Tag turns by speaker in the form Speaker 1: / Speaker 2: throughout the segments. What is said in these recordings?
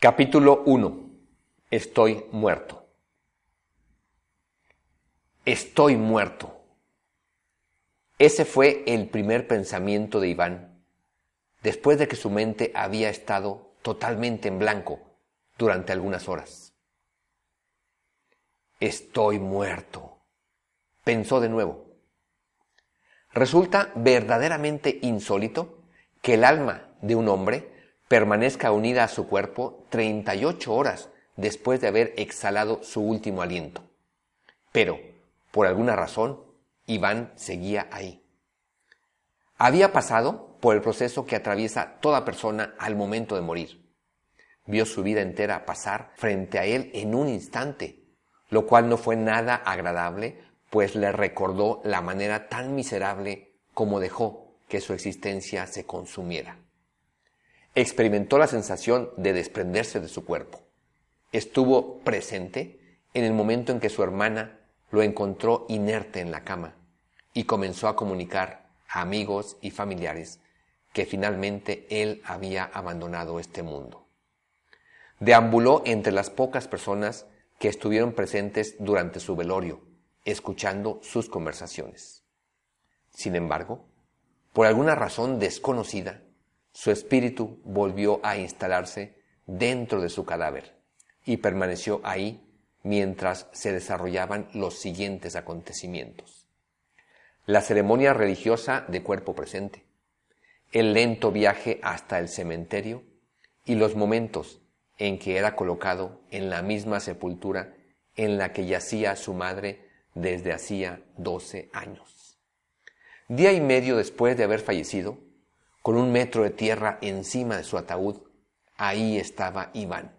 Speaker 1: Capítulo 1. Estoy muerto. Estoy muerto. Ese fue el primer pensamiento de Iván, después de que su mente había estado totalmente en blanco durante algunas horas. Estoy muerto, pensó de nuevo. Resulta verdaderamente insólito que el alma de un hombre permanezca unida a su cuerpo 38 horas después de haber exhalado su último aliento. Pero, por alguna razón, Iván seguía ahí. Había pasado por el proceso que atraviesa toda persona al momento de morir. Vio su vida entera pasar frente a él en un instante, lo cual no fue nada agradable, pues le recordó la manera tan miserable como dejó que su existencia se consumiera. Experimentó la sensación de desprenderse de su cuerpo. Estuvo presente en el momento en que su hermana lo encontró inerte en la cama y comenzó a comunicar a amigos y familiares que finalmente él había abandonado este mundo. Deambuló entre las pocas personas que estuvieron presentes durante su velorio, escuchando sus conversaciones. Sin embargo, por alguna razón desconocida, su espíritu volvió a instalarse dentro de su cadáver y permaneció ahí mientras se desarrollaban los siguientes acontecimientos. La ceremonia religiosa de cuerpo presente, el lento viaje hasta el cementerio y los momentos en que era colocado en la misma sepultura en la que yacía su madre desde hacía 12 años. Día y medio después de haber fallecido, con 1 metro de tierra encima de su ataúd, ahí estaba Iván,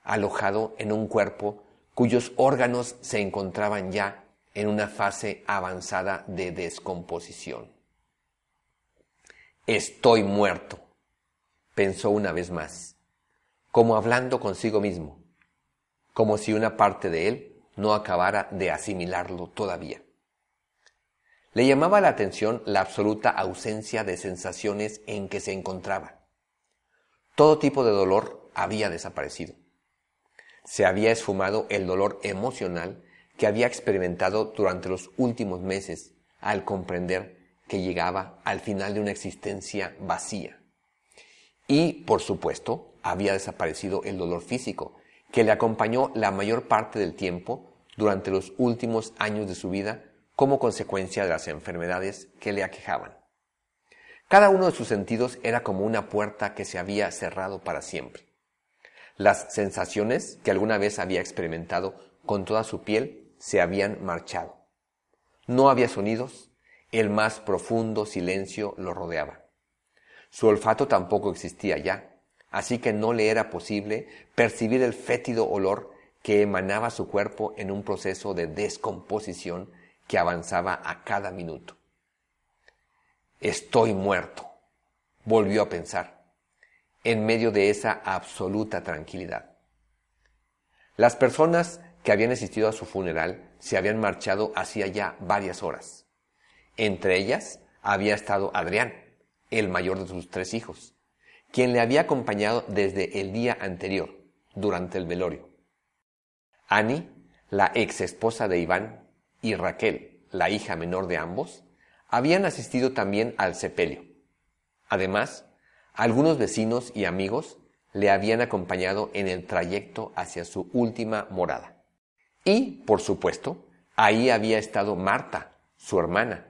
Speaker 1: alojado en un cuerpo cuyos órganos se encontraban ya en una fase avanzada de descomposición. Estoy muerto, pensó una vez más, como hablando consigo mismo, como si una parte de él no acabara de asimilarlo todavía. Le llamaba la atención la absoluta ausencia de sensaciones en que se encontraba. Todo tipo de dolor había desaparecido. Se había esfumado el dolor emocional que había experimentado durante los últimos meses al comprender que llegaba al final de una existencia vacía. Y, por supuesto, había desaparecido el dolor físico que le acompañó la mayor parte del tiempo durante los últimos años de su vida como consecuencia de las enfermedades que le aquejaban. Cada uno de sus sentidos era como una puerta que se había cerrado para siempre. Las sensaciones que alguna vez había experimentado con toda su piel se habían marchado. No había sonidos, el más profundo silencio lo rodeaba. Su olfato tampoco existía ya, así que no le era posible percibir el fétido olor que emanaba su cuerpo en un proceso de descomposición que avanzaba a cada minuto. Estoy muerto, volvió a pensar, en medio de esa absoluta tranquilidad. Las personas que habían asistido a su funeral se habían marchado hacía ya varias horas. Entre ellas había estado Adrián, el mayor de sus 3 hijos, quien le había acompañado desde el día anterior, durante el velorio. Annie, la ex esposa de Iván, y Raquel, la hija menor de ambos, habían asistido también al sepelio. Además, algunos vecinos y amigos le habían acompañado en el trayecto hacia su última morada. Y, por supuesto, ahí había estado Marta, su hermana,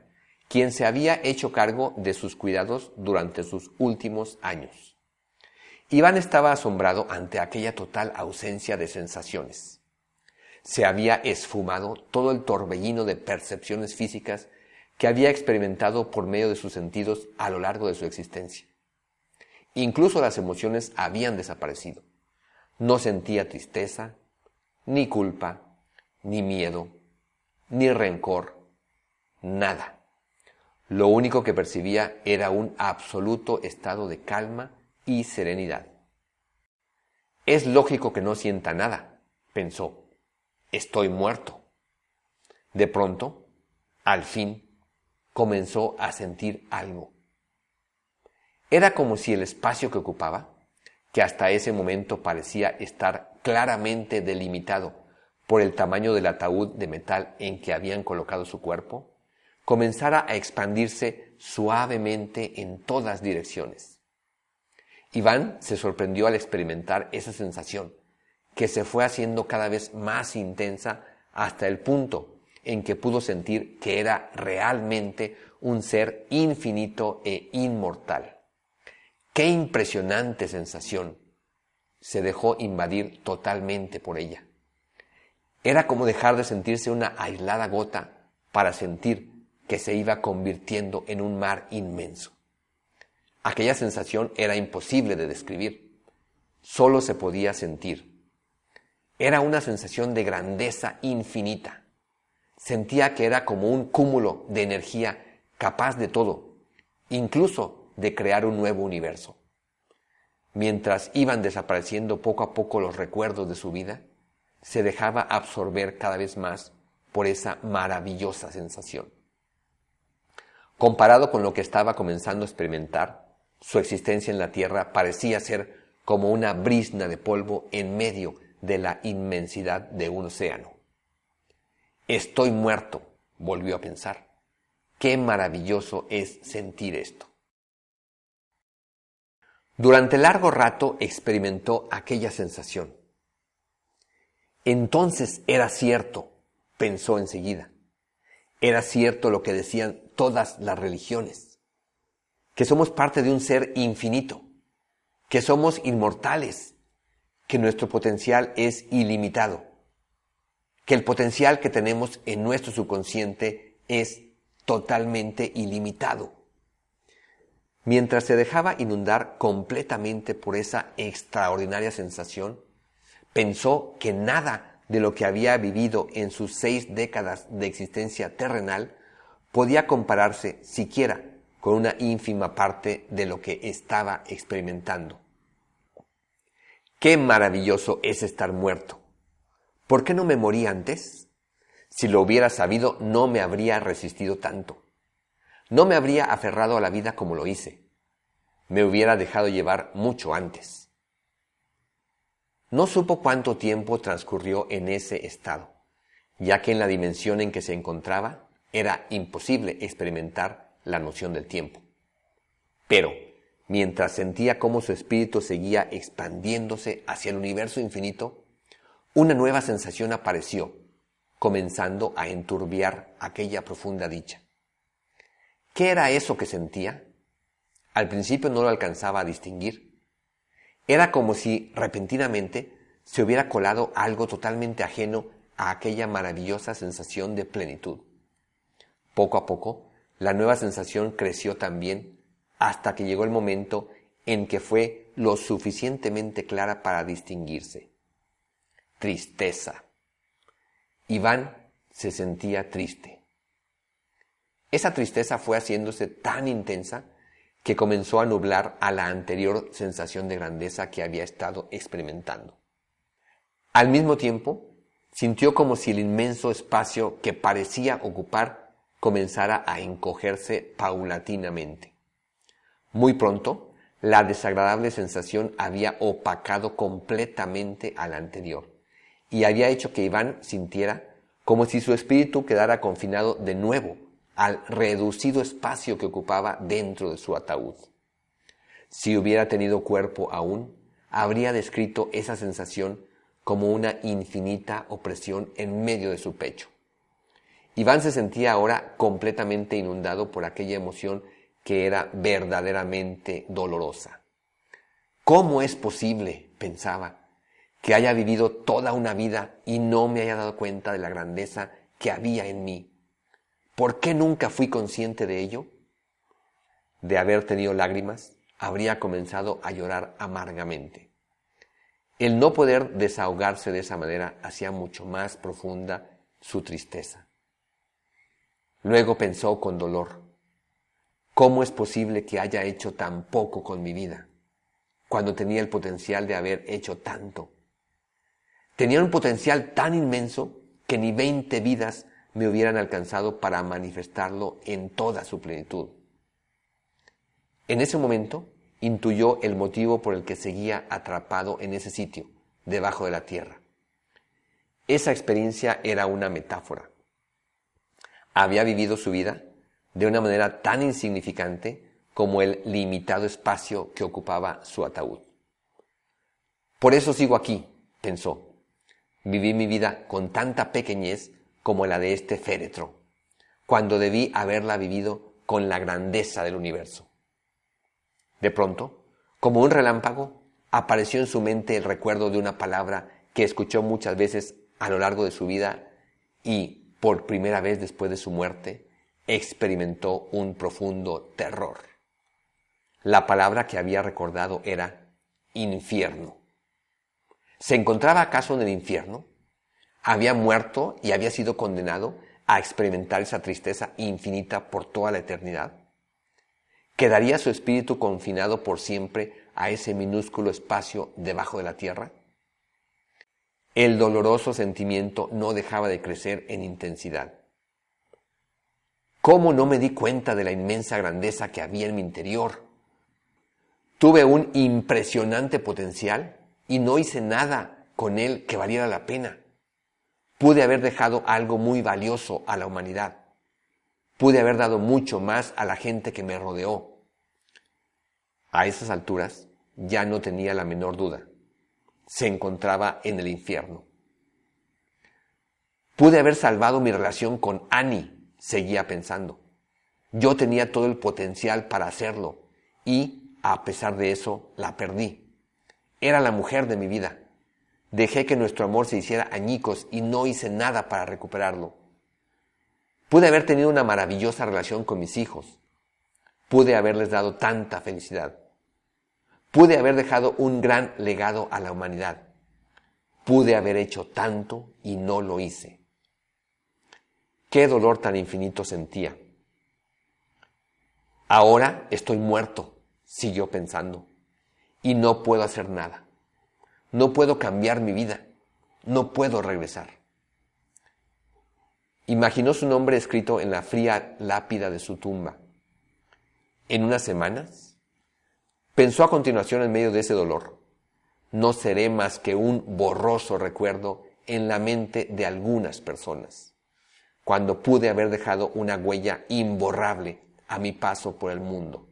Speaker 1: quien se había hecho cargo de sus cuidados durante sus últimos años. Iván estaba asombrado ante aquella total ausencia de sensaciones. Se había esfumado todo el torbellino de percepciones físicas que había experimentado por medio de sus sentidos a lo largo de su existencia. Incluso las emociones habían desaparecido. No sentía tristeza, ni culpa, ni miedo, ni rencor, nada. Lo único que percibía era un absoluto estado de calma y serenidad. Es lógico que no sienta nada, pensó. Estoy muerto. De pronto, al fin, comenzó a sentir algo. Era como si el espacio que ocupaba que hasta ese momento parecía estar claramente delimitado por el tamaño del ataúd de metal en que habían colocado su cuerpo, comenzara a expandirse suavemente en todas direcciones. Iván se sorprendió al experimentar esa sensación, que se fue haciendo cada vez más intensa hasta el punto en que pudo sentir que era realmente un ser infinito e inmortal. ¡Qué impresionante sensación! Se dejó invadir totalmente por ella. Era como dejar de sentirse una aislada gota para sentir que se iba convirtiendo en un mar inmenso. Aquella sensación era imposible de describir, solo se podía sentir. Era una sensación de grandeza infinita. Sentía que era como un cúmulo de energía capaz de todo, incluso de crear un nuevo universo. Mientras iban desapareciendo poco a poco los recuerdos de su vida, se dejaba absorber cada vez más por esa maravillosa sensación. Comparado con lo que estaba comenzando a experimentar, su existencia en la Tierra parecía ser como una brizna de polvo en medio de la inmensidad de un océano. Estoy muerto, volvió a pensar. Qué maravilloso es sentir esto. Durante largo rato experimentó aquella sensación. Entonces era cierto, pensó enseguida. Era cierto lo que decían todas las religiones, que somos parte de un ser infinito, que somos inmortales, que nuestro potencial es ilimitado, que el potencial que tenemos en nuestro subconsciente es totalmente ilimitado. Mientras se dejaba inundar completamente por esa extraordinaria sensación, pensó que nada de lo que había vivido en sus 6 décadas de existencia terrenal podía compararse siquiera con una ínfima parte de lo que estaba experimentando. ¡Qué maravilloso es estar muerto! ¿Por qué no me morí antes? Si lo hubiera sabido, no me habría resistido tanto. No me habría aferrado a la vida como lo hice. Me hubiera dejado llevar mucho antes. No supo cuánto tiempo transcurrió en ese estado, ya que en la dimensión en que se encontraba era imposible experimentar la noción del tiempo. Pero, mientras sentía cómo su espíritu seguía expandiéndose hacia el universo infinito, una nueva sensación apareció, comenzando a enturbiar aquella profunda dicha. ¿Qué era eso que sentía? Al principio no lo alcanzaba a distinguir. Era como si repentinamente se hubiera colado algo totalmente ajeno a aquella maravillosa sensación de plenitud. Poco a poco, la nueva sensación creció también hasta que llegó el momento en que fue lo suficientemente clara para distinguirse. Tristeza. Iván se sentía triste. Esa tristeza fue haciéndose tan intensa que comenzó a nublar a la anterior sensación de grandeza que había estado experimentando. Al mismo tiempo, sintió como si el inmenso espacio que parecía ocupar comenzara a encogerse paulatinamente. Muy pronto, la desagradable sensación había opacado completamente a la anterior y había hecho que Iván sintiera como si su espíritu quedara confinado de nuevo al reducido espacio que ocupaba dentro de su ataúd. Si hubiera tenido cuerpo aún, habría descrito esa sensación como una infinita opresión en medio de su pecho. Iván se sentía ahora completamente inundado por aquella emoción que era verdaderamente dolorosa. ¿Cómo es posible, pensaba, que haya vivido toda una vida y no me haya dado cuenta de la grandeza que había en mí? ¿Por qué nunca fui consciente de ello? De haber tenido lágrimas, habría comenzado a llorar amargamente. El no poder desahogarse de esa manera hacía mucho más profunda su tristeza. Luego pensó con dolor, ¿cómo es posible que haya hecho tan poco con mi vida, cuando tenía el potencial de haber hecho tanto? Tenía un potencial tan inmenso que ni 20 vidas me hubieran alcanzado para manifestarlo en toda su plenitud. En ese momento intuyó el motivo por el que seguía atrapado en ese sitio, debajo de la tierra. Esa experiencia era una metáfora. Había vivido su vida de una manera tan insignificante como el limitado espacio que ocupaba su ataúd. Por eso sigo aquí, pensó. Viví mi vida con tanta pequeñez como la de este féretro, cuando debí haberla vivido con la grandeza del universo. De pronto, como un relámpago, apareció en su mente el recuerdo de una palabra que escuchó muchas veces a lo largo de su vida y, por primera vez después de su muerte, experimentó un profundo terror. La palabra que había recordado era infierno. ¿Se encontraba acaso en el infierno? ¿Había muerto y había sido condenado a experimentar esa tristeza infinita por toda la eternidad? ¿Quedaría su espíritu confinado por siempre a ese minúsculo espacio debajo de la tierra? El doloroso sentimiento no dejaba de crecer en intensidad. ¿Cómo no me di cuenta de la inmensa grandeza que había en mi interior? Tuve un impresionante potencial y no hice nada con él que valiera la pena. Pude haber dejado algo muy valioso a la humanidad. Pude haber dado mucho más a la gente que me rodeó. A esas alturas ya no tenía la menor duda. Se encontraba en el infierno. Pude haber salvado mi relación con Annie, seguía pensando. Yo tenía todo el potencial para hacerlo y, a pesar de eso, la perdí. Era la mujer de mi vida. Dejé que nuestro amor se hiciera añicos y no hice nada para recuperarlo. Pude haber tenido una maravillosa relación con mis hijos. Pude haberles dado tanta felicidad. Pude haber dejado un gran legado a la humanidad. Pude haber hecho tanto y no lo hice. Qué dolor tan infinito sentía. Ahora estoy muerto, siguió pensando, y no puedo hacer nada. No puedo cambiar mi vida. No puedo regresar. Imaginó su nombre escrito en la fría lápida de su tumba. En unas semanas, pensó a continuación en medio de ese dolor, no seré más que un borroso recuerdo en la mente de algunas personas, cuando pude haber dejado una huella imborrable a mi paso por el mundo.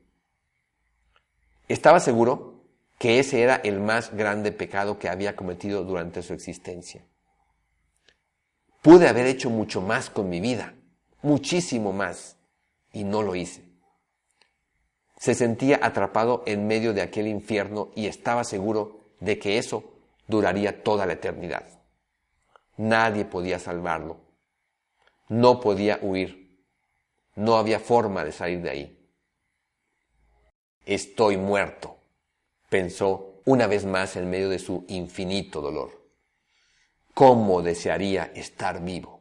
Speaker 1: Estaba seguro que ese era el más grande pecado que había cometido durante su existencia. Pude haber hecho mucho más con mi vida, muchísimo más, y no lo hice. Se sentía atrapado en medio de aquel infierno y estaba seguro de que eso duraría toda la eternidad. Nadie podía salvarlo. No podía huir. No había forma de salir de ahí. Estoy muerto, pensó una vez más en medio de su infinito dolor. ¿Cómo desearía estar vivo?